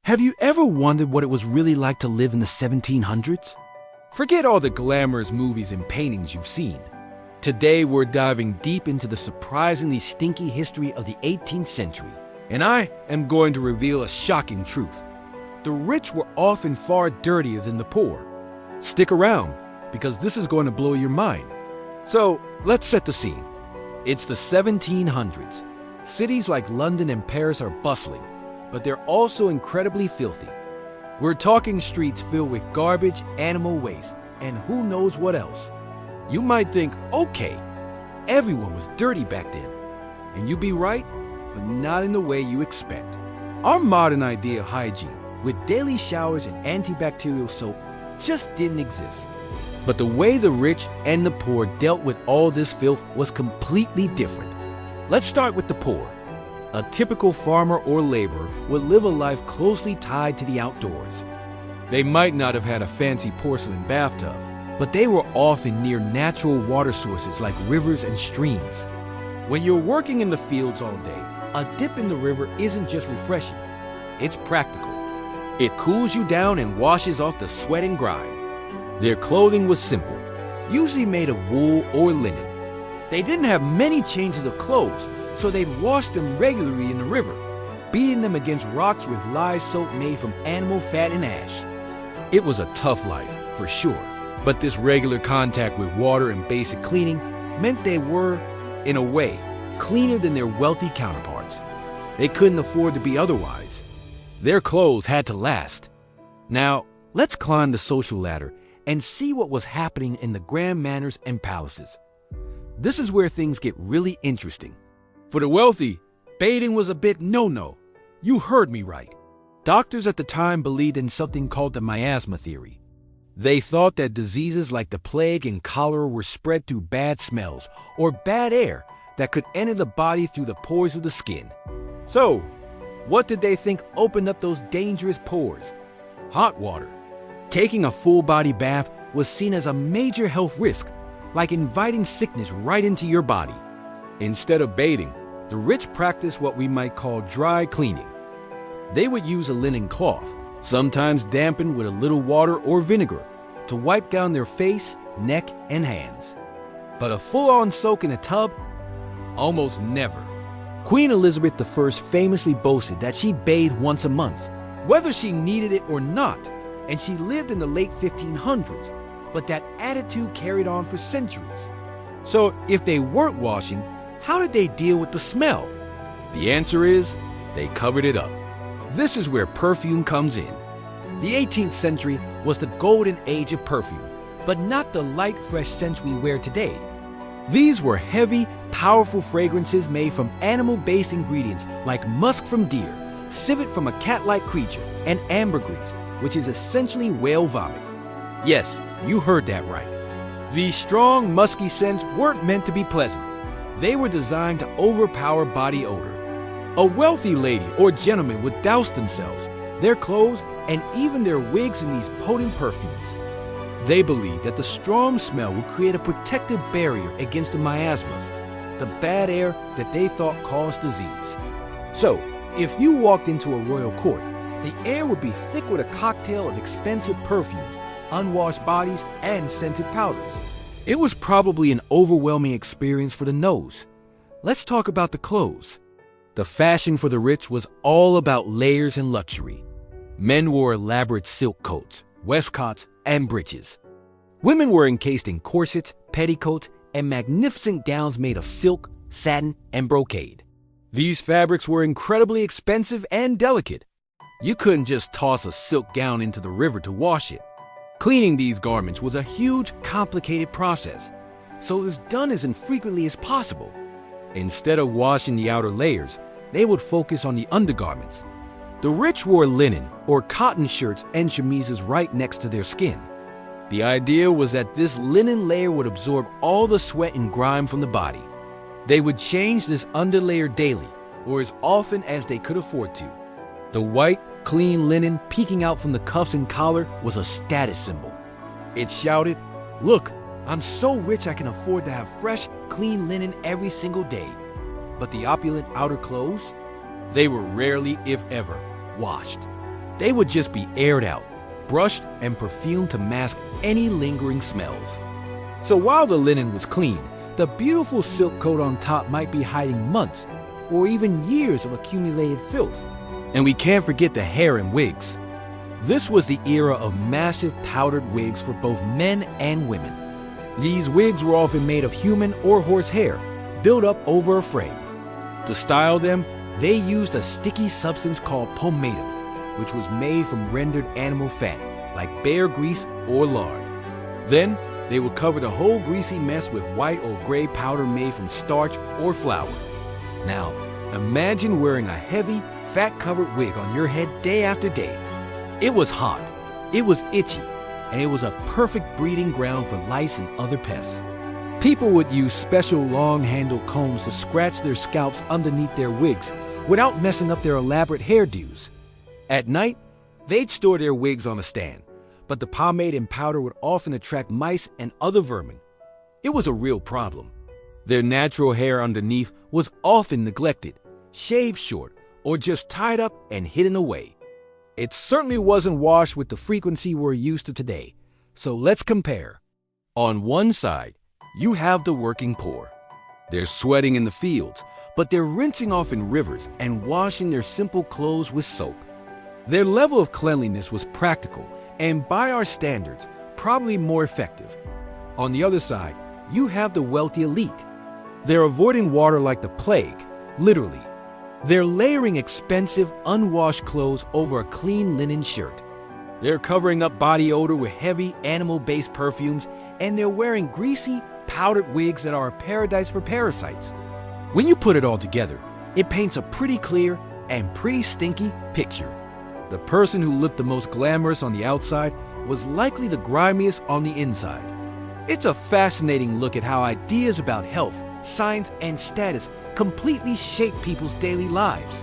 Have you ever wondered what it was really like to live in the 1700s? Forget all the glamorous movies and paintings you've seen. Today we're diving deep into the surprisingly stinky history of the 18th century, and I am going to reveal a shocking truth. The rich were often far dirtier than the poor. Stick around, because this is going to blow your mind. So, let's set the scene. It's the 1700s. Cities like London and Paris are bustling, but they're also incredibly filthy. We're talking streets filled with garbage, animal waste, and who knows what else. You might think, okay, everyone was dirty back then. And you'd be right, but not in the way you expect. Our modern idea of hygiene, with daily showers and antibacterial soap, just didn't exist. But the way the rich and the poor dealt with all this filth was completely different. Let's start with the poor. A typical farmer or laborer would live a life closely tied to the outdoors. They might not have had a fancy porcelain bathtub, but they were often near natural water sources like rivers and streams. When you're working in the fields all day, a dip in the river isn't just refreshing, it's practical. It cools you down and washes off the sweat and grime. Their clothing was simple, usually made of wool or linen. They didn't have many changes of clothes, so they'd wash them regularly in the river, beating them against rocks with lye soap made from animal fat and ash. It was a tough life, for sure, but this regular contact with water and basic cleaning meant they were, in a way, cleaner than their wealthy counterparts. They couldn't afford to be otherwise. Their clothes had to last. Now, let's climb the social ladder and see what was happening in the grand manors and palaces. This is where things get really interesting. For the wealthy, bathing was a bit no-no. You heard me right. Doctors at the time believed in something called the miasma theory. They thought that diseases like the plague and cholera were spread through bad smells or bad air that could enter the body through the pores of the skin. So, what did they think opened up those dangerous pores? Hot water. Taking a full-body bath was seen as a major health risk, like inviting sickness right into your body. Instead of bathing, the rich practiced what we might call dry cleaning. They would use a linen cloth, sometimes dampened with a little water or vinegar, to wipe down their face, neck, and hands. But a full-on soak in a tub? Almost never. Queen Elizabeth I famously boasted that she bathed once a month, whether she needed it or not, and she lived in the late 1500s, but that attitude carried on for centuries. So if they weren't washing, how did they deal with the smell? The answer is, they covered it up. This is where perfume comes in. The 18th century was the golden age of perfume, but not the light, fresh scents we wear today. These were heavy, powerful fragrances made from animal-based ingredients like musk from deer, civet from a cat-like creature, and ambergris, which is essentially whale vomit. Yes, you heard that right. These strong, musky scents weren't meant to be pleasant. They were designed to overpower body odor. A wealthy lady or gentleman would douse themselves, their clothes, and even their wigs in these potent perfumes. They believed that the strong smell would create a protective barrier against the miasmas, the bad air that they thought caused disease. So, if you walked into a royal court, the air would be thick with a cocktail of expensive perfumes, unwashed bodies, and scented powders. It was probably an overwhelming experience for the nose. Let's talk about the clothes. The fashion for the rich was all about layers and luxury. Men wore elaborate silk coats, waistcoats, and breeches. Women were encased in corsets, petticoats, and magnificent gowns made of silk, satin, and brocade. These fabrics were incredibly expensive and delicate. You couldn't just toss a silk gown into the river to wash it. Cleaning these garments was a huge, complicated process, so it was done as infrequently as possible. Instead of washing the outer layers, they would focus on the undergarments. The rich wore linen or cotton shirts and chemises right next to their skin. The idea was that this linen layer would absorb all the sweat and grime from the body. They would change this underlayer daily, or as often as they could afford to. The white, clean linen peeking out from the cuffs and collar was a status symbol. It shouted, "Look, I'm so rich I can afford to have fresh, clean linen every single day." But the opulent outer clothes? They were rarely, if ever, washed. They would just be aired out, brushed and perfumed to mask any lingering smells. So while the linen was clean, the beautiful silk coat on top might be hiding months or even years of accumulated filth. And we can't forget the hair and wigs. This was the era of massive powdered wigs for both men and women. These wigs were often made of human or horse hair, built up over a frame. To style them, they used a sticky substance called pomatum, which was made from rendered animal fat, like bear grease or lard. Then, they would cover the whole greasy mess with white or gray powder made from starch or flour. Now, imagine wearing a heavy, fat-covered wig on your head day after day. It was hot, it was itchy, and it was a perfect breeding ground for lice and other pests. People would use special long-handled combs to scratch their scalps underneath their wigs without messing up their elaborate hairdos. At night, they'd store their wigs on a stand, but the pomade and powder would often attract mice and other vermin. It was a real problem. Their natural hair underneath was often neglected, shaved short, or just tied up and hidden away. It certainly wasn't washed with the frequency we're used to today. So let's compare. On one side, you have the working poor. They're sweating in the fields, but they're rinsing off in rivers and washing their simple clothes with soap. Their level of cleanliness was practical and, by our standards, probably more effective. On the other side, you have the wealthy elite. They're avoiding water like the plague, literally. They're layering expensive, unwashed clothes over a clean linen shirt. They're covering up body odor with heavy, animal-based perfumes, and they're wearing greasy, powdered wigs that are a paradise for parasites. When you put it all together, it paints a pretty clear and pretty stinky picture. The person who looked the most glamorous on the outside was likely the grimiest on the inside. It's a fascinating look at how ideas about health, science, and status completely shape people's daily lives.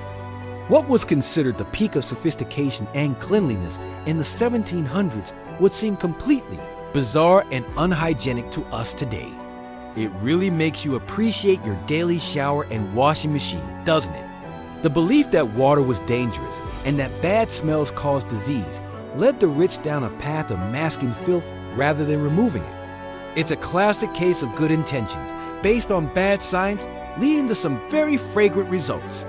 What was considered the peak of sophistication and cleanliness in the 1700s would seem completely bizarre and unhygienic to us today. It really makes you appreciate your daily shower and washing machine, doesn't it? The belief that water was dangerous and that bad smells caused disease led the rich down a path of masking filth rather than removing it. It's a classic case of good intentions based on bad science, leading to some very fragrant results.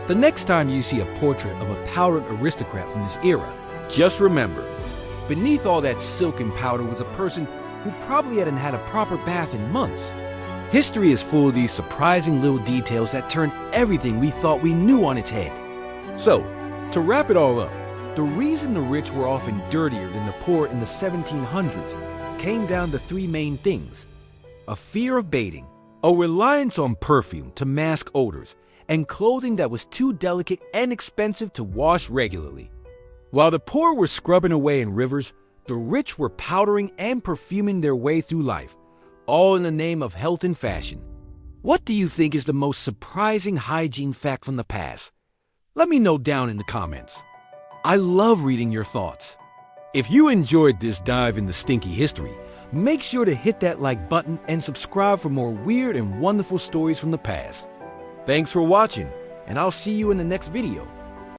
The next time you see a portrait of a powdered aristocrat from this era, just remember, beneath all that silk and powder was a person who probably hadn't had a proper bath in months. History is full of these surprising little details that turn everything we thought we knew on its head. So, to wrap it all up, the reason the rich were often dirtier than the poor in the 1700s came down to three main things: a fear of bathing, a reliance on perfume to mask odors, and clothing that was too delicate and expensive to wash regularly. While the poor were scrubbing away in rivers, the rich were powdering and perfuming their way through life, all in the name of health and fashion. What do you think is the most surprising hygiene fact from the past? Let me know down in the comments. I love reading your thoughts. If you enjoyed this dive into stinky history, make sure to hit that like button and subscribe for more weird and wonderful stories from the past. Thanks for watching, and I'll see you in the next video.